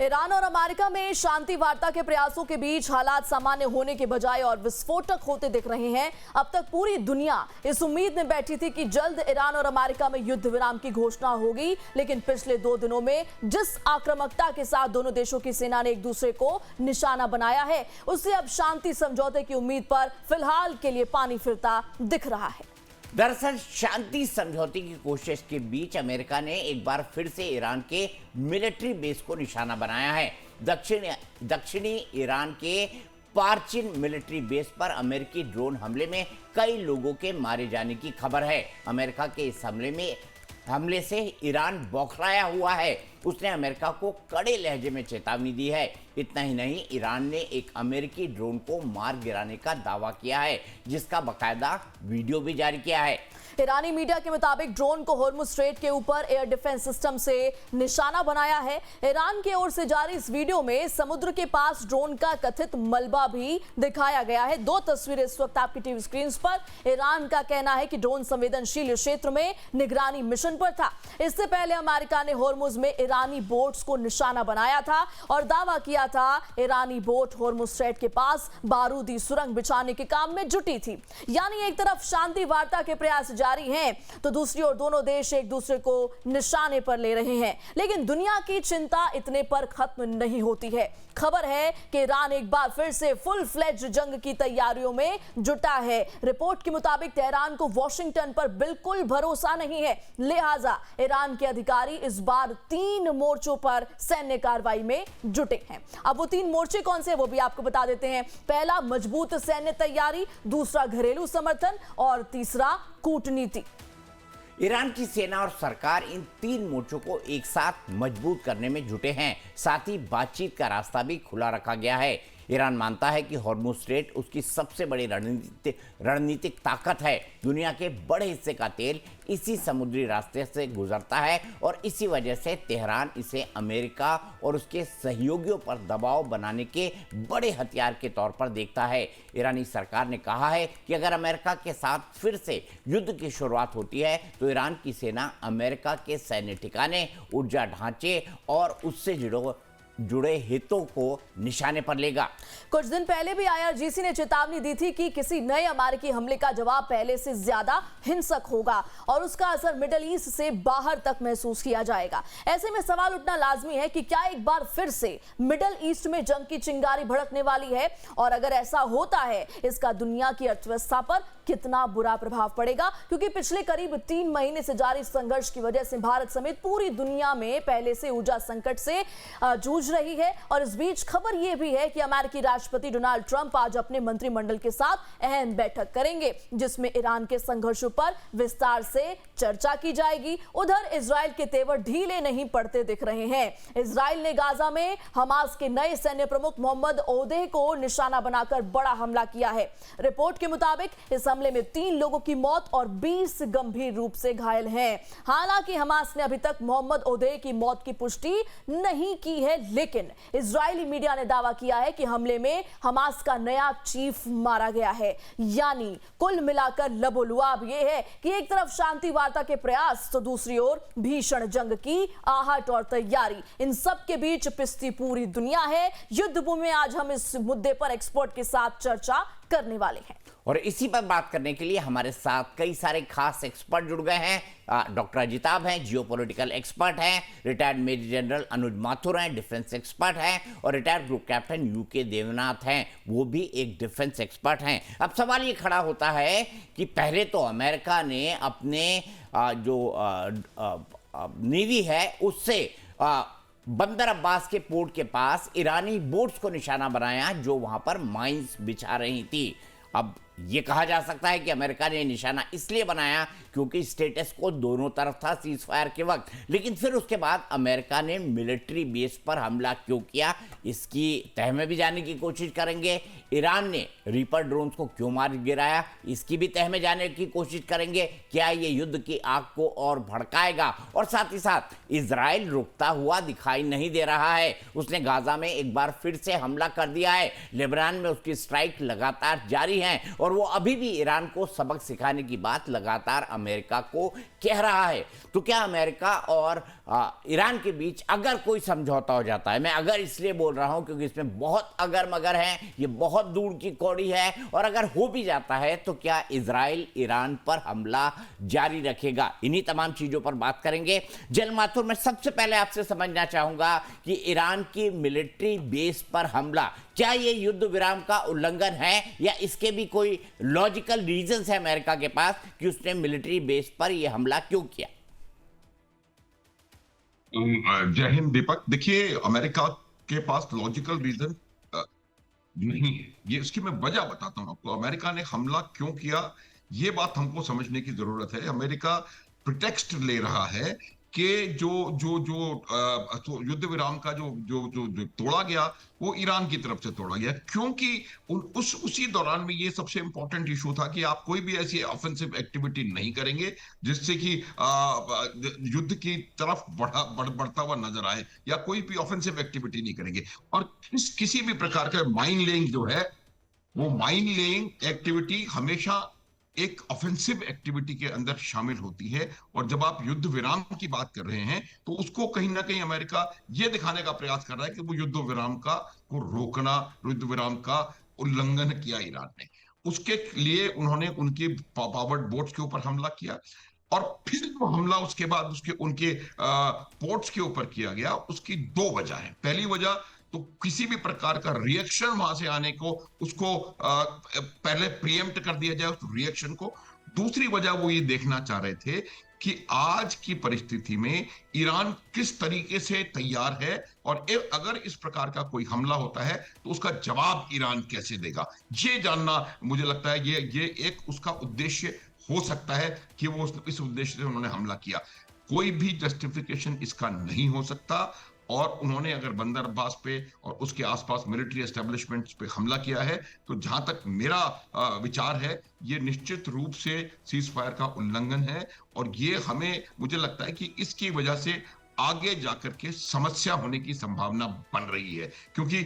Iran और America में शांति वार्ता के प्रयासों के बीच हालात सामान्य होने के बजाय और विस्फोटक होते दिख रहे हैं। अब तक पूरी दुनिया इस उम्मीद में बैठी थी कि जल्द ईरान और अमेरिका में युद्ध विराम की घोषणा होगी, लेकिन पिछले 2 दिनों में जिस आक्रामकता के साथ दोनों देशों की सेना ने एक दूसरे को निशाना बनाया है, उससे अब शांति समझौते की उम्मीद पर फिलहाल के लिए पानी फिरता दिख रहा है। दरअसल शांति समझौते की कोशिश के बीच अमेरिका ने एक बार फिर से ईरान के मिलिट्री बेस को निशाना बनाया है। दक्षिणी ईरान के पार्चिन मिलिट्री बेस पर अमेरिकी ड्रोन हमले में कई लोगों के मारे जाने की खबर है। अमेरिका के इस हमले से ईरान बौखलाया हुआ है। उसने अमेरिका को कड़े लहजे में चेतावनी दी है। इतना ही नहीं, ईरान ने एक अमेरिकी ड्रोन को मार गिराने का दावा किया है, जिसका बकायदा वीडियो भी जारी किया है। ईरानी मीडिया के मुताबिक ड्रोन को होर्मुज स्ट्रेट के ऊपर एयर डिफेंस सिस्टम से निशाना बनाया है। ईरान की ओर से जारी इस वीडियो में समुद्र के पास ड्रोन का कथित मलबा भी दिखाया गया है। 2 तस्वीरें इस वक्त आपकी टीवी स्क्रीन पर। ईरान का कहना है कि ड्रोन संवेदनशील क्षेत्र में निगरानी मिशन पर था। इससे पहले अमेरिका ने होर्मुज में ईरानी बोट्स को निशाना बनाया था और दावा किया था ईरानी बोट होर्मुज स्ट्रेट के पास बारूदी सुरंग बिछाने के काम में जुटी थी। यानी एक तरफ शांति वार्ता के प्रयास जारी हैं, तो दूसरी ओर दोनों देश एक दूसरे को निशाने पर ले रहे हैं। लेकिन दुनिया की चिंता इतने पर खत्म नहीं होती है। खबर है कि ईरान एक बार फिर से फुल फ्लेज जंग की तैयारियों में जुटा है। रिपोर्ट के मुताबिक तेहरान को वॉशिंगटन पर बिल्कुल भरोसा नहीं है, लिहाजा ईरान के अधिकारी इस बार 3 मोर्चों पर सैन्य कार्रवाई में जुटे हैं। अब वो 3 मोर्चे कौन से, वो भी आपको बता देते हैं। पहला, मजबूत सैन्य तैयारी, दूसरा घरेलू समर्थन और तीसरा कूटनीति। ईरान की सेना और सरकार इन 3 मोर्चों को एक साथ मजबूत करने में जुटे हैं। साथ ही बातचीत का रास्ता भी खुला रखा गया है। ईरान मानता है कि होर्मुज स्ट्रेट उसकी सबसे बड़ी रणनीतिक ताकत है। दुनिया के बड़े हिस्से का तेल इसी समुद्री रास्ते से गुजरता है और इसी वजह से तेहरान इसे अमेरिका और उसके सहयोगियों पर दबाव बनाने के बड़े हथियार के तौर पर देखता है। ईरानी सरकार ने कहा है कि अगर अमेरिका के साथ फिर से युद्ध की शुरुआत होती है तो ईरान की सेना अमेरिका के सैन्य ठिकाने, ऊर्जा ढांचे और उससे जुड़े हितों को निशाने पर लेगा। कुछ दिन पहले भी आईआरजीसी ने चेतावनी दी थी कि किसी नए अमेरिकी हमले का जवाब पहले से ज्यादा हिंसक होगा और उसका असर मिडिल ईस्ट से बाहर तक महसूस किया जाएगा। ऐसे में सवाल उठना लाजमी है कि क्या एक बार फिर से मिडिल ईस्ट में जंग की चिंगारी भड़कने वाली है, और अगर ऐसा होता है इसका दुनिया की अर्थव्यवस्था पर कितना बुरा प्रभाव पड़ेगा, क्योंकि पिछले करीब 3 महीने से जारी संघर्ष की वजह से भारत समेत पूरी दुनिया में पहले से ऊर्जा संकट से जूझ रही है। और इस बीच खबर यह भी है कि अमेरिकी राष्ट्रपति डोनाल्ड ट्रंप आज अपने मंत्रिमंडल के साथ अहम बैठक करेंगे, जिसमें ईरान के संघर्षों पर विस्तार से चर्चा की जाएगी। उधर इजराइल के तेवर ढीले नहीं पड़ते दिख रहे हैं। इजराइल ने गाजा में हमास के नए सैन्य प्रमुख मोहम्मद ओदेह को निशाना बनाकर बड़ा हमला किया है। रिपोर्ट के मुताबिक इस हमले में 3 लोगों की मौत और 20 गंभीर रूप से घायल हैं। हालांकि हमास ने अभी तक मोहम्मद ओदेह की मौत की पुष्टि नहीं की है, लेकिन इजरायली मीडिया ने दावा किया है कि हमले में हमास का नया चीफ मारा गया है। यानी कुल मिलाकर लबोलुआब यह है कि एक तरफ शांति वार्ता के प्रयास तो दूसरी ओर भीषण जंग की आहट और तैयारी। इन सब के बीच पिसती पूरी दुनिया है। युद्ध भूमि में आज हम इस मुद्दे पर एक्सपर्ट के साथ चर्चा करने वाले हैं और इसी पर बात करने के लिए हमारे साथ कई सारे खास एक्सपर्ट जुड़ गए हैं। डॉक्टर अजिताभ हैं, जियोपॉलिटिकल एक्सपर्ट हैं। Retired major general Anuj Mathur हैं, डिफेंस एक्सपर्ट हैं। और retired group captain U K Devnath हैं, वो भी एक डिफेंस एक्सपर्ट हैं। अब सवाल ये खड़ा होता है कि पहले तो अमेरिका ने अपने जो नेवी है उससे बंदर अब्बास के पोर्ट के पास ईरानी बोट्स को निशाना बनाया जो वहां पर माइंस बिछा रही थी। अब ये कहा जा सकता है कि अमेरिका ने निशाना इसलिए बनाया क्योंकि स्टेटस को दोनों तरफ था सीज फायर के वक्त, लेकिन फिर उसके बाद अमेरिका ने मिलिट्री बेस पर हमला क्यों किया, इसकी तह में भी जाने की कोशिश करेंगे। ईरान ने रीपर ड्रोन्स को क्यों मार गिराया, इसकी भी तह में जाने की कोशिश करेंगे। क्या ये युद्ध की आग को और भड़काएगा? और साथ ही साथ इजराइल रुकता हुआ दिखाई नहीं दे रहा है। उसने गाजा में एक बार फिर से हमला कर दिया है। लेबनान में उसकी स्ट्राइक लगातार जारी है और वो अभी भी ईरान को सबक सिखाने की बात लगातार अमेरिका को कह रहा है, तो क्या अमेरिका और ईरान के बीच अगर कोई समझौता हो जाता है, मैं अगर इसलिए बोल रहा हूं क्योंकि इसमें बहुत अगर मगर है, ये बहुत दूर की कौड़ी है, और अगर हो भी जाता है तो क्या इजराइल ईरान पर हमला जारी रखेगा? इन्हीं तमाम चीजों पर बात करेंगे। जल माथुर, मैं सबसे पहले आपसे समझना चाहूंगा कि ईरान की मिलिट्री बेस पर हमला, क्या ये युद्ध विराम का उल्लंघन है या इसके भी कोई लॉजिकल रीजंस है अमेरिका के पास कि उसने मिलिट्री बेस पर यह हमला क्यों किया? जय हिंद दीपक। देखिए, अमेरिका के पास लॉजिकल रीजन नहीं है। ये इसकी मैं वजह बताता हूं आपको। अमेरिका ने हमला क्यों किया, ये बात हमको समझने की जरूरत है। अमेरिका प्रिटेक्स्ट ले रहा है कि जो जो जो तो युद्ध विराम का जो तोड़ा गया वो ईरान की तरफ से तोड़ा गया, क्योंकि उसी दौरान में ये सबसे इंपॉर्टेंट इशू था कि आप कोई भी ऐसी ऑफेंसिव एक्टिविटी नहीं करेंगे जिससे कि युद्ध की तरफ बढ़ता हुआ नजर आए, या कोई भी ऑफेंसिव एक्टिविटी नहीं करेंगे। और किसी भी प्रकार का माइन लेइंग जो है, वो माइन लेइंग एक्टिविटी हमेशा एक ऑफेंसिव एक्टिविटी के अंदर शामिल होती है। और जब आप युद्ध विराम की बात कर रहे हैं तो उसको कहीं ना कहीं अमेरिका ये दिखाने का प्रयास कर रहा है कि वो युद्ध विराम का को रोकना, युद्ध विराम का उल्लंघन किया ईरान ने। उसके लिए उन्होंने उनके पावर्ड बोट्स के ऊपर हमला किया, और फिर जो हमला उसके बाद उनके पोर्ट्स के ऊपर किया गया, उसकी दो वजह है। पहली वजह तो किसी भी प्रकार का रिएक्शन वहां से आने को, उसको पहले प्रीएम्प्ट कर दिया जाए उस रिएक्शन को। दूसरी वजह वो ये देखना चाह रहे थे कि आज की परिस्थिति में ईरान किस तरीके से तैयार है, और अगर इस प्रकार का कोई हमला होता है तो उसका जवाब ईरान कैसे देगा। ये जानना मुझे लगता है ये एक उसका उद्देश्य हो सकता है कि वो इस उद्देश्य से उन्होंने हमला किया। कोई भी जस्टिफिकेशन इसका नहीं हो सकता। और उन्होंने अगर बंदर अब्बास पे और उसके आसपास मिलिट्री एस्टेब्लिशमेंट्स पे हमला किया है, तो जहां तक मेरा विचार है, ये निश्चित रूप से सीज फायर का उल्लंघन है। और ये हमें, मुझे लगता है कि इसकी वजह से आगे जाकर के समस्या होने की संभावना बन रही है। क्योंकि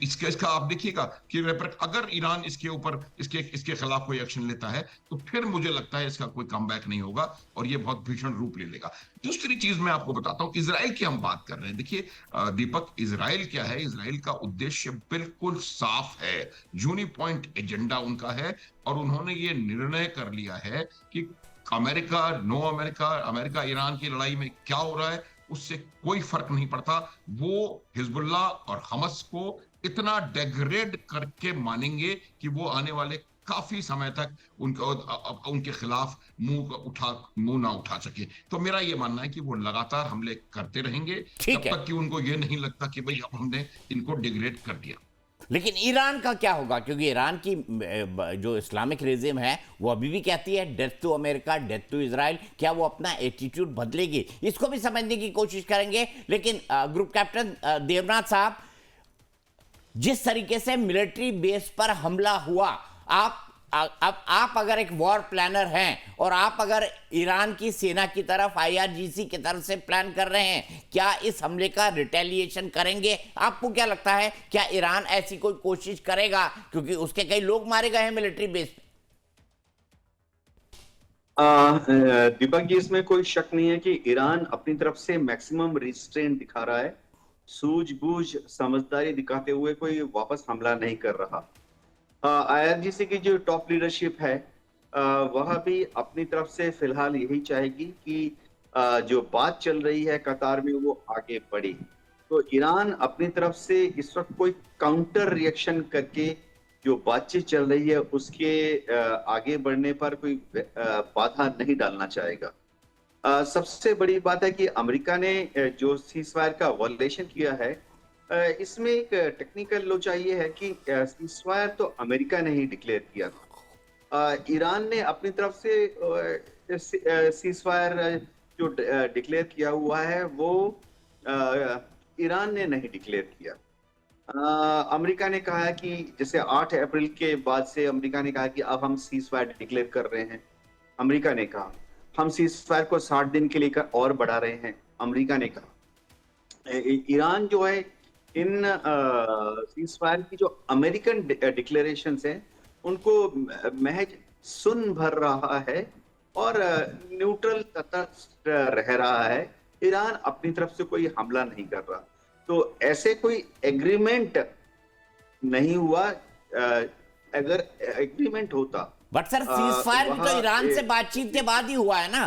इसका आप देखिएगा कि अगर ईरान इसके ऊपर इसके खिलाफ कोई एक्शन लेता है तो फिर मुझे लगता है इसका कोई कमबैक नहीं होगा और ये बहुत भीषण रूप ले लेगा। दूसरी चीज मैं आपको बताता हूं, इजराइल की हम बात कर रहे हैं। देखिए दीपक, इजराइल क्या है, इजराइल का उद्देश्य बिल्कुल साफ है, यूनिपॉइंट एजेंडा उनका है। और उन्होंने ये निर्णय कर लिया है कि America, no America, America Iran की लड़ाई में क्या हो रहा है उससे कोई फर्क नहीं पड़ता। वो हिजबुल्ला और हमस को इतना डेग्रेड करके मानेंगे कि वो आने वाले काफी समय तक उनके खिलाफ मुंह ना उठा सके। तो मेरा ये मानना है कि वो लगातार हमले करते रहेंगे जब तक कि उनको ये नहीं लगता कि भाई अब हमने इनको डिग्रेड कर दिया। लेकिन ईरान का क्या होगा? क्योंकि ईरान की जो इस्लामिक रेजिम है वो अभी भी कहती है death to America, death to Israel. क्या वो अपना एटीट्यूड बदलेगी? इसको भी समझने की कोशिश करेंगे। लेकिन ग्रुप कैप्टन देवनाथ साहब, जिस तरीके से मिलिट्री बेस पर हमला हुआ, आप अगर एक वॉर प्लानर हैं और आप अगर ईरान की सेना की तरफ, IRGC की तरफ से प्लान कर रहे हैं, क्या इस हमले का रिटेलिएशन करेंगे? आपको क्या लगता है, क्या ईरान ऐसी कोई कोशिश करेगा? क्योंकि उसके कई लोग मारे गए हैं मिलिट्री बेस पे। दीपक जी, इसमें कोई शक नहीं है कि ईरान अपनी तरफ से मैक्सिमम रिस्ट्रेंट दिखा रहा है, सूझबूझ समझदारी दिखाते हुए कोई वापस हमला नहीं कर रहा। IRGC की जो टॉप लीडरशिप है वह भी अपनी तरफ से फिलहाल यही चाहेगी कि जो बात चल रही है कतार में वो आगे बढ़े। तो ईरान अपनी तरफ से इस वक्त कोई काउंटर रिएक्शन करके जो बातचीत चल रही है उसके आगे बढ़ने पर कोई बाधा नहीं डालना चाहेगा। सबसे बड़ी बात है कि अमेरिका ने जो सीजफायर का वायलेशन किया है, इसमें एक टेक्निकल लोचा ये है कि सीजफायर तो अमेरिका ने ही डिक्लेयर किया था। ईरान ने अपनी तरफ से सीजफायर जो डिक्लेयर किया हुआ है वो ईरान ने नहीं डिक्लेयर किया। अमेरिका ने कहा है कि जैसे 8 अप्रैल के बाद से अमेरिका ने कहा कि अब हम सीजफायर डिक्लेयर कर रहे हैं। अमेरिका ने कहा हम सीजफायर को 60 दिन के लिए और बढ़ा रहे हैं। अमेरिका ने कहा। ईरान जो है इन सीजफायर की जो अमेरिकन डिक्लेरेशंस हैं उनको महज सुन भर रहा है और न्यूट्रल तटस्थ रह रहा है। ईरान अपनी तरफ से कोई हमला नहीं कर रहा। तो ऐसे कोई एग्रीमेंट नहीं हुआ। अगर एग्रीमेंट होता, बट सर सीज फायर भी तो वहाँ ईरान से एक- बातचीत के बाद ही हुआ है ना।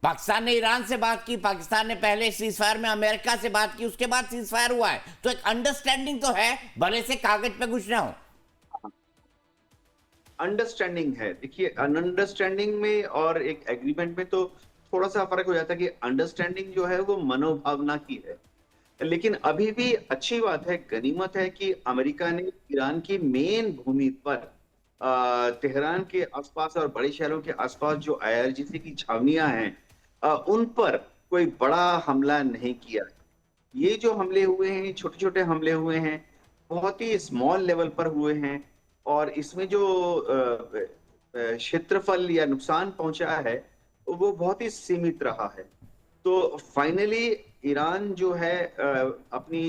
पाकिस्तान ने ईरान से बात की, पाकिस्तान ने पहले सीज फायर में अमेरिका से बात की, उसके बाद सीज फायर हुआ है। तो एक अंडरस्टैंडिंग तो है, भले से कागज पे कुछ ना हो। अंडरस्टैंडिंग है। देखिए, अंडरस्टैंडिंग में और एक एग्रीमेंट में तो थोड़ा सा फर्क हो जाता है कि अंडरस्टैंडिंग जो है वो मनोभावना की है। लेकिन अभी भी अच्छी बात है, गनीमत है कि अमेरिका ने ईरान की मेन भूमि पर तेहरान के आसपास और बड़े शहरों के आसपास जो IRGC की छावनियां हैं, उन पर कोई बड़ा हमला नहीं किया। ये जो हमले हुए हैं, छोटे छोटे हमले हुए हैं, बहुत ही स्मॉल लेवल पर हुए हैं। और इसमें जो क्षेत्रफल या नुकसान पहुंचा है वो बहुत ही सीमित रहा है। तो फाइनली ईरान जो है अपनी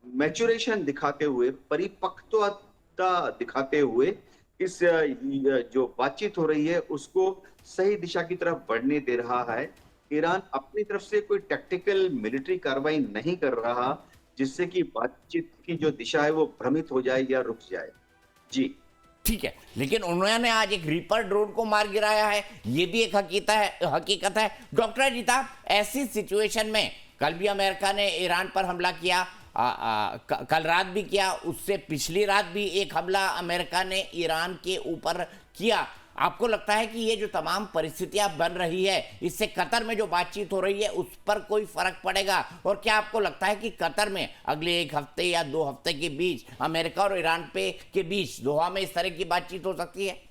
मैच्योरेशन दिखाते हुए, परिपक्वता दिखाते हुए इस जो बातचीत हो रही है उसको सही दिशा की तरफ बढ़ने दे रहा है। ईरान अपनी तरफ से कोई टैक्टिकल मिलिट्री कार्रवाई नहीं कर रहा जिससे कि बातचीत की जो दिशा है वो भ्रमित हो जाए या रुक जाए। जी ठीक है, लेकिन उन्होंने आज एक रीपर ड्रोन को मार गिराया है, ये भी एक हकीकत है। डॉक्टर अजीता, ऐसी सिचुएशन में कल भी अमेरिका ने ईरान पर हमला किया, कल रात भी किया, उससे पिछली रात भी एक हमला अमेरिका ने ईरान के ऊपर किया। आपको लगता है कि ये जो तमाम परिस्थितियां बन रही है, इससे कतर में जो बातचीत हो रही है उस पर कोई फर्क पड़ेगा? और क्या आपको लगता है कि कतर में अगले 1 हफ्ते या 2 हफ्ते के बीच अमेरिका और ईरान के बीच दोहा में इस तरह की बातचीत हो सकती है?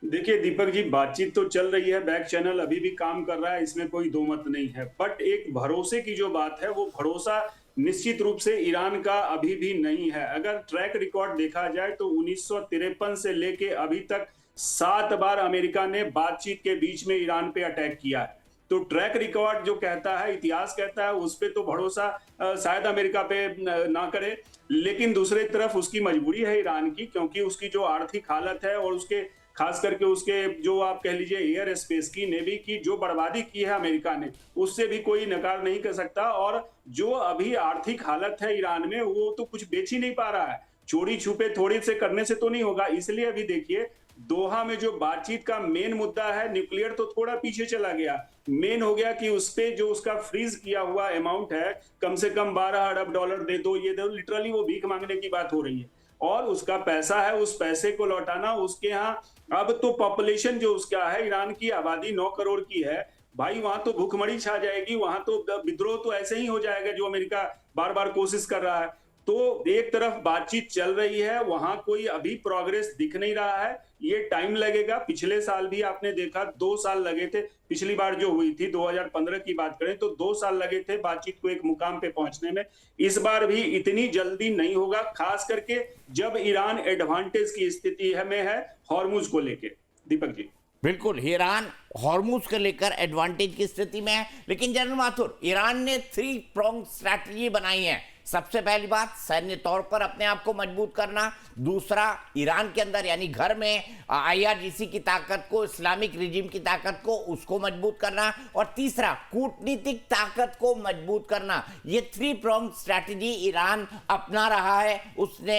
देखिए दीपक जी, बातचीत तो चल रही है, बैक चैनल अभी भी काम कर रहा है, इसमें कोई दो मत नहीं है। बट एक भरोसे की जो बात है, वो भरोसा निश्चित रूप से ईरान का अभी भी नहीं है। अगर ट्रैक रिकॉर्ड देखा जाए तो 1953 से लेके अभी तक 7 बार अमेरिका ने बातचीत के बीच में ईरान पे अटैक किया है। तो ट्रैक रिकॉर्ड जो कहता है, इतिहास कहता है, उस पे तो भरोसा शायद अमेरिका पे ना करे। लेकिन दूसरी तरफ उसकी मजबूरी है ईरान की, क्योंकि उसकी जो आर्थिक हालत है और उसके खास करके उसके जो आप कह लीजिए एयर स्पेस की, नेवी की जो बर्बादी की है अमेरिका ने, उससे भी कोई नकार नहीं कर सकता। और जो अभी आर्थिक हालत है ईरान में, वो तो कुछ बेच ही नहीं पा रहा है। चोरी छुपे थोड़ी से करने से तो नहीं होगा। इसलिए अभी देखिए, दोहा में जो बातचीत का मेन मुद्दा है, न्यूक्लियर तो थोड़ा पीछे चला गया। मेन हो गया कि उस पे जो उसका फ्रीज किया हुआ अमाउंट है, कम से कम 12 अरब डॉलर दे दो, ये दो, लिटरली वो भीख मांगने की बात हो रही है। और उसका पैसा है, उस पैसे को लौटाना उसके यहाँ। अब तो पॉपुलेशन जो उसका है, ईरान की आबादी 9 करोड़ की है भाई, वहां तो भूखमरी छा जाएगी, वहां तो विद्रोह तो ऐसे ही हो जाएगा जो अमेरिका बार बार कोशिश कर रहा है। तो एक तरफ बातचीत चल रही है, वहां कोई अभी प्रोग्रेस दिख नहीं रहा है, ये टाइम लगेगा। पिछले साल भी आपने देखा 2 साल लगे थे, पिछली बार जो हुई थी 2015 की बात करें तो 2 साल लगे थे बातचीत को एक मुकाम पे पहुंचने में। इस बार भी इतनी जल्दी नहीं होगा, खास करके जब ईरान एडवांटेज की स्थिति में है हॉर्मुज को लेके। दीपक जी बिल्कुल, ईरान हॉर्मुज को लेकर एडवांटेज की स्थिति में है। लेकिन जनरल माथुर, ईरान ने 3 प्रोंग स्ट्रैटेजी बनाई है। सबसे पहली बात, सैन्य तौर पर अपने आप को मजबूत करना। दूसरा, ईरान के अंदर यानी घर में IRGC की ताकत को, इस्लामिक रिजीम की ताकत को, उसको मजबूत करना। और तीसरा, कूटनीतिक ताकत को मजबूत करना। ये 3 प्रोंग स्ट्रैटेजी ईरान अपना रहा है। उसने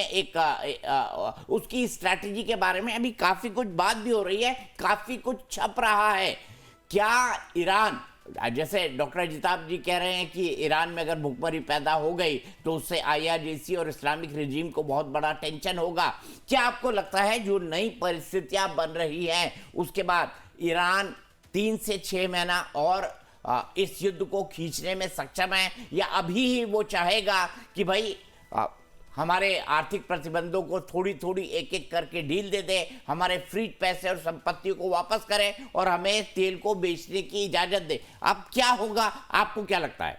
उसकी स्ट्रैटेजी के बारे में अभी काफी कुछ बात भी हो रही है, काफी कुछ छप रहा है। क्या ईरान, जैसे डॉक्टर अजिताब जी कह रहे हैं कि ईरान में अगर भुखमरी पैदा हो गई तो उससे IRGC और इस्लामिक रिजीम को बहुत बड़ा टेंशन होगा, क्या आपको लगता है जो नई परिस्थितियां बन रही हैं उसके बाद ईरान 3 से 6 महीना और इस युद्ध को खींचने में सक्षम है, या अभी ही वो चाहेगा कि भाई हमारे आर्थिक प्रतिबंधों को थोड़ी थोड़ी एक एक करके ढील दे दे, हमारे फ्रीड पैसे और संपत्तियों को वापस करें और हमें तेल को बेचने की इजाजत दे? अब क्या होगा, आपको क्या लगता है?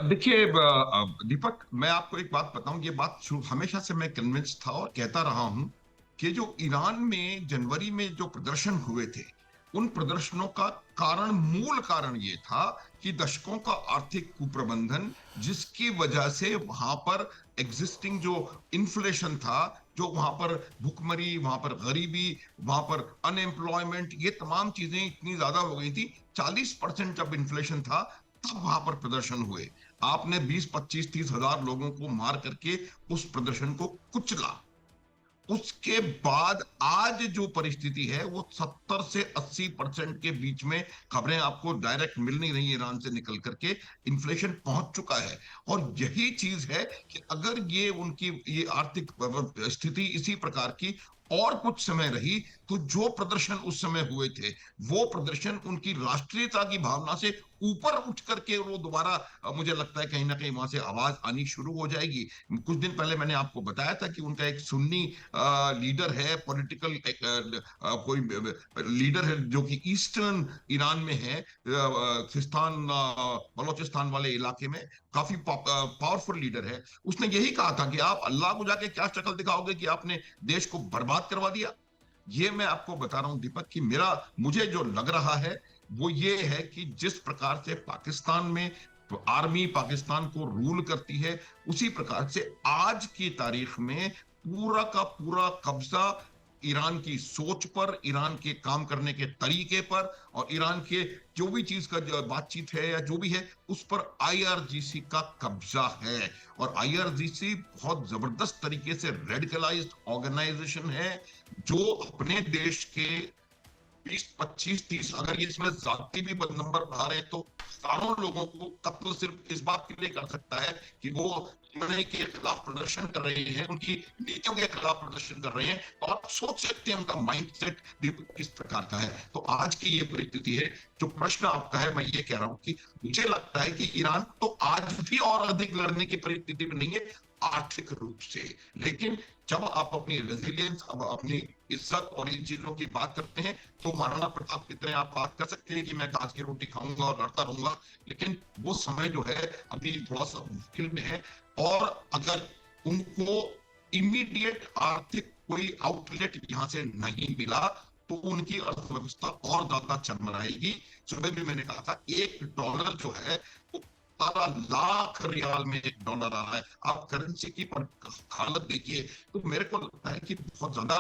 देखिए दीपक, मैं आपको एक बात बताऊं, ये बात हमेशा से मैं कन्विंस था और कहता रहा हूं कि जो ईरान में जनवरी में जो प्रदर्शन हुए थे, उन प्रदर्शनों का मूल कारण ये था कि दशकों का आर्थिक कुप्रबंधन, जिसकी वजह से वहां पर एग्जिस्टिंग जो इन्फ्लेशन था जो वहां पर भुखमरी, वहां पर गरीबी, वहां पर अनएम्प्लॉयमेंट, ये तमाम चीजें इतनी ज्यादा हो गई थी। 40% जब इन्फ्लेशन था तब वहां पर प्रदर्शन हुए। आपने 20, 25, 30 हजार लोगों को मार करके उस प्रदर्शन को कुचला। उसके बाद आज जो परिस्थिति है वो 70 से 80% के बीच में, खबरें आपको डायरेक्ट मिल नहीं रही ईरान से निकल करके, इन्फ्लेशन पहुंच चुका है। और यही चीज है कि अगर ये उनकी ये आर्थिक स्थिति इसी प्रकार की और कुछ समय रही तो जो प्रदर्शन उस समय हुए थे वो प्रदर्शन उनकी राष्ट्रीयता की भावना से ऊपर उठ करके वो दोबारा मुझे लगता है कहीं ना कहीं वहां से आवाज आनी शुरू हो जाएगी। कुछ दिन पहले मैंने आपको बताया था कि उनका एक सुन्नी लीडर है, पॉलिटिकल कोई लीडर है जो कि ईस्टर्न ईरान में है, सिस्तान बलोचिस्तान वाले इलाके में काफी पावरफुल लीडर है। उसने यही कहा था कि आप अल्लाह को जाके क्या शक्ल दिखाओगे कि आपने देश को बर्बाद करवा दिया। ये मैं आपको बता रहा हूं दीपक कि मुझे जो लग रहा है वो ये है कि जिस प्रकार से पाकिस्तान में आर्मी पाकिस्तान को रूल करती है, उसी प्रकार से आज की तारीख में पूरा का पूरा कब्जा ईरान की सोच पर, ईरान के काम करने के तरीके पर और ईरान के जो भी चीज का जो बातचीत है या जो भी है उस पर IRGC का कब्जा है। और IRGC बहुत जबरदस्त तरीके से रेडिकलाइज्ड ऑर्गेनाइजेशन है जो अपने देश के 20, 25, 30, अगर ये इसमें जाति भी नंबर बढ़ा रहे हैं तो हजारों लोगों को कत्ल सिर्फ इस बात के लिए कर सकता है कि वो मने के खिलाफ प्रदर्शन कर रहे हैं, उनकी नीतियों के खिलाफ प्रदर्शन कर रहे हैं। तो आप सोच सकते हैं उनका माइंडसेट किस प्रकार का है। तो आज की ये परिस्थिति है। जो प्रश्न आपका है, मैं ये कह रहा हूं कि मुझे लगता है कि ईरान तो आज भी और अधिक लड़ने की परिस्थिति में नहीं है आर्थिक रूप से, लेकिन जब आप अपनी रेजिलियंस, अब अपनी इज्जत और इन चीजों की बात करते हैं तो महाराणा प्रताप की तरह आप बात कर सकते हैं कि मैं कांच की रोटी खाऊंगा और लड़ता रहूंगा, लेकिन वो समय जो है अभी थोड़ा सा मुश्किल में है। और अगर उनको इमीडिएट आर्थिक कोई आउटलेट यहां से नहीं मिला तो उनकी अर्थव्यवस्था और ज्यादा चरमराएगी। सुबह भी मैंने कहा था $1 जो है वो 17 लाख रियाल में $1 आ रहा है। आप करेंसी की हालत देखिए तो मेरे को लगता है कि बहुत ज्यादा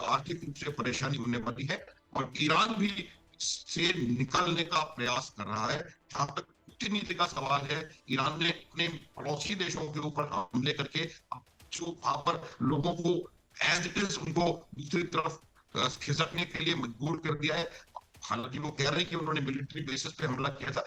आर्थिक रूप से परेशानी होने वाली है और ईरान भी से निकलने का प्रयास कर रहा है। जहां तक कूटनीति का सवाल है, ईरान ने अपने पड़ोसी देशों के ऊपर हमले करके जो वहां पर लोगों को एज इट इज उनको दूसरी तरफ खिसकने के लिए मजबूर कर दिया है। हालांकि वो कह रहे हैं कि उन्होंने मिलिट्री बेसिस पे हमला किया था।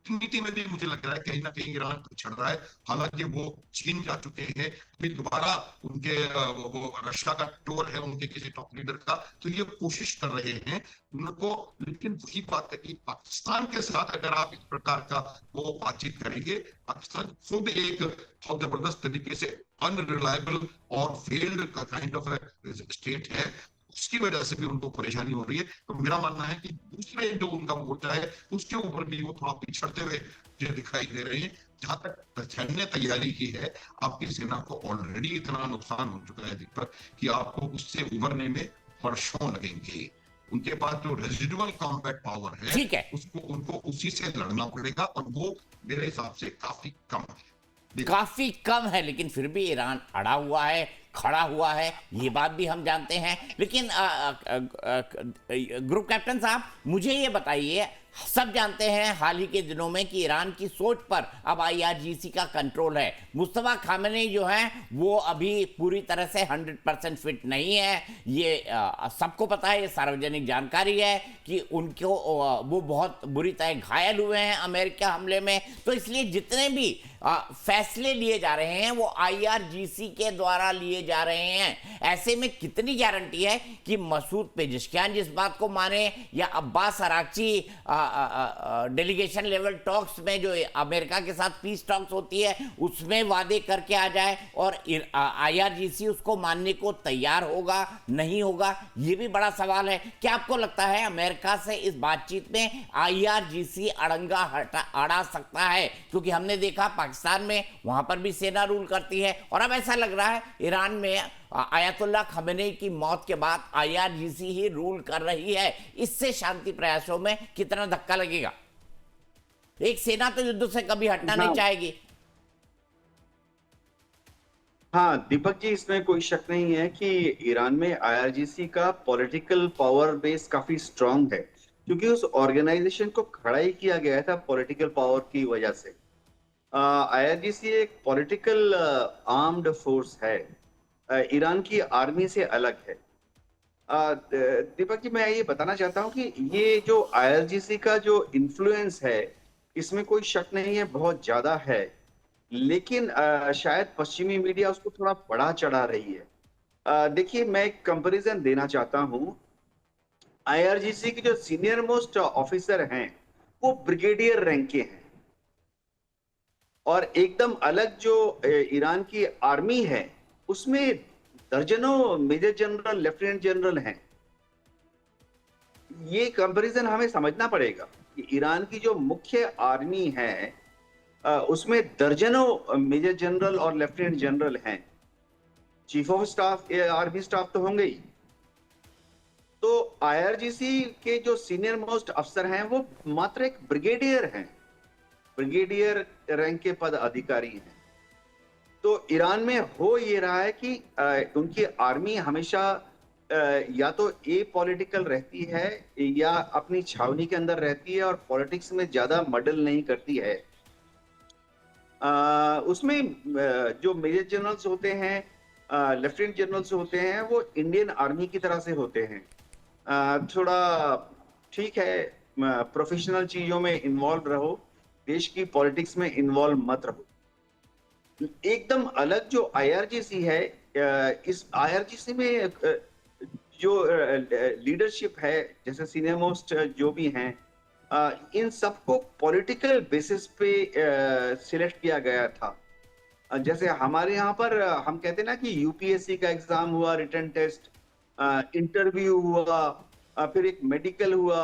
नीति में भी मुझे लग रहा है कहीं ना कहीं ईरान पिछड़ रहा है। हालांकि वो चीन जा चुके हैं, फिर दोबारा उनके वो रशिया का टूर है उनके किसी टॉप लीडर का, तो ये कोशिश कर रहे हैं उनको। लेकिन वही बात है कि पाकिस्तान के साथ अगर आप इस प्रकार का वो बातचीत करेंगे, पाकिस्तान खुद एक बहुत जबरदस्त तरीके से अनरिलायबल और फेल्ड का काइंड ऑफ स्टेट है, उसकी वजह से भी उनको परेशानी हो रही है। तो मेरा मानना है कि दूसरे जो उनका मोर्चा है उसके ऊपर भी वो थोड़ा पिछड़ते हुए मुझे दिखाई दे रहे हैं। जहां तक सैन्य तैयारी की है, आपकी सेना को ऑलरेडी इतना नुकसान हो चुका है दीपक कि आपको उससे उभरने में वर्षों लगेंगे। उनके पास जो रेजिडुअल कॉम्बैट पावर है, ठीक है, उसको उनको उसी से लड़ना पड़ेगा और वो मेरे हिसाब से काफी कम है। काफी कम है, लेकिन फिर भी ईरान अड़ा हुआ है, खड़ा हुआ है, ये बात भी हम जानते हैं। लेकिन ग्रुप कैप्टन साहब, मुझे ये बताइए, सब जानते हैं हाल ही के दिनों में कि ईरान की सोच पर अब IRGC का कंट्रोल है। मुस्तफा खामेनी जो है वो अभी पूरी तरह से 100% फिट नहीं है, ये सबको पता है, ये सार्वजनिक जानकारी है कि उनको वो बहुत बुरी तरह घायल हुए हैं अमेरिका हमले में। तो इसलिए जितने भी फैसले लिए जा रहे हैं वो IRGC के द्वारा लिए जा रहे हैं। ऐसे में कितनी गारंटी है कि मसूद पेजिशकियान जिस बात को माने या Abbas Araghchi delegation level talks में जो अमेरिका के साथ पीस टॉक्स होती है उसमें वादे करके आ जाए और IRGC उसको मानने को तैयार होगा नहीं होगा, ये भी बड़ा सवाल है। क्या आपको लगता है अमेरिका से इस बातचीत में IRGC अड़ंगा अड़ा सकता है? क्योंकि हमने देखा पाकिस्तान में वहां पर भी सेना रूल करती है और अब ऐसा लग रहा है ईरान में आयतुल्लाह खमेनी की मौत के बाद IRGC ही रूल कर रही है। इससे शांति प्रयासों में कितना धक्का लगेगा? एक सेना तो युद्ध से कभी हटना नहीं चाहेगी। हाँ दीपक जी, इसमें कोई शक नहीं है कि ईरान में आईआरजीसी का पॉलिटिकल पावर बेस काफी स्ट्रांग है, क्योंकि उस ऑर्गेनाइजेशन को खड़ा ही किया गया था पॉलिटिकल पावर की वजह से। आईआरजीसी एक पॉलिटिकल आर्म्ड फोर्स है, ईरान की आर्मी से अलग है। दीपक जी, मैं ये बताना चाहता हूँ कि ये जो आईआरजीसी का जो इन्फ्लुएंस है, इसमें कोई शक नहीं है, बहुत ज्यादा है। लेकिन शायद पश्चिमी मीडिया उसको थोड़ा बढ़ा चढ़ा रही है। देखिए, मैं एक कंपैरिजन देना चाहता हूँ। आईआरजीसी के जो सीनियर मोस्ट ऑफिसर हैं, वो ब्रिगेडियर रैंक के हैं, और एकदम अलग जो ईरान की आर्मी है, उसमें दर्जनों मेजर जनरल, लेफ्टिनेंट जनरल हैं। ये कंपैरिजन हमें समझना पड़ेगा कि ईरान की जो मुख्य आर्मी है, उसमें दर्जनों मेजर जनरल और लेफ्टिनेंट जनरल हैं। Chief of staff, army staff तो होंगे ही। तो आईआरजीसी के जो सीनियर मोस्ट अफसर हैं, वो मात्र एक ब्रिगेडियर हैं, ब्रिगेडियर रैंक के पद अधिकारी हैं। तो ईरान में हो ये रहा है कि उनकी आर्मी हमेशा या तो ए पॉलिटिकल रहती है, या अपनी छावनी के अंदर रहती है और पॉलिटिक्स में ज्यादा मडल नहीं करती है। उसमें जो मेजर जनरल्स होते हैं, लेफ्टिनेंट जनरल्स होते हैं, वो इंडियन आर्मी की तरह से होते हैं। थोड़ा ठीक है, प्रोफेशनल चीजों में इन्वॉल्व रहो, देश की पॉलिटिक्स में इन्वॉल्व मत रहो। एकदम अलग जो आईआरजीसी है, इस आईआरजीसी में जो लीडरशिप है, जैसे सीनियर मोस्ट जो भी हैं, इन सबको पॉलिटिकल बेसिस पे सिलेक्ट किया गया था। जैसे हमारे यहाँ पर हम कहते हैं ना कि यूपीएससी का एग्जाम हुआ, रिटन टेस्ट, इंटरव्यू हुआ, फिर एक मेडिकल हुआ।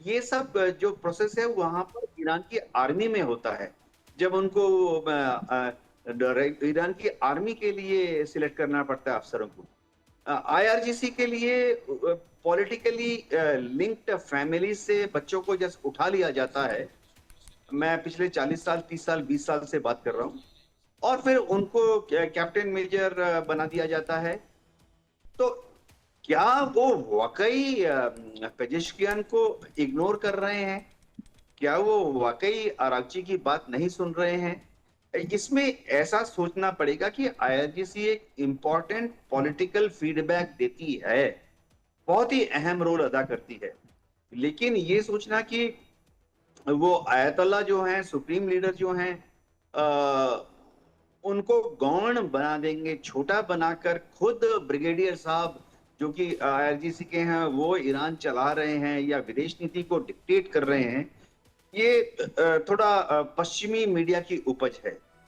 ये सब जो प्रोसेस है वहां पर ईरान की आर्मी में होता है। जब उनको ईरान की आर्मी के लिए सिलेक्ट करना पड़ता है अफसरों को। आईआरजीसी के लिए पॉलिटिकली लिंक्ड फैमिली से बच्चों को जैसे उठा लिया जाता है, मैं पिछले 40 साल, 30 साल, 20 साल से बात कर रहा हूँ, और फिर उनको कैप्टन मेजर बना दिया जाता है। तो क्या वो वाकई पेजेश्कियान को इग्नोर कर रहे हैं? क्या वो वाकई आरागची की बात नहीं सुन रहे हैं? इसमें ऐसा सोचना पड़ेगा कि आईआरजीसी एक इम्पॉर्टेंट पॉलिटिकल फीडबैक देती है, बहुत ही अहम रोल अदा करती है। लेकिन ये सोचना कि वो आयतुल्ला जो हैं, सुप्रीम लीडर जो हैं, उनको गौण बना देंगे, छोटा बनाकर खुद ब्रिगेडियर साहब जो कि आईआरजीसी के हैं, वो ईरान चला रहे हैं या विदेश नीति को डिक्टेट कर रहे हैं, ये थोड़ा पश्चिमी मीडिया की उपज है।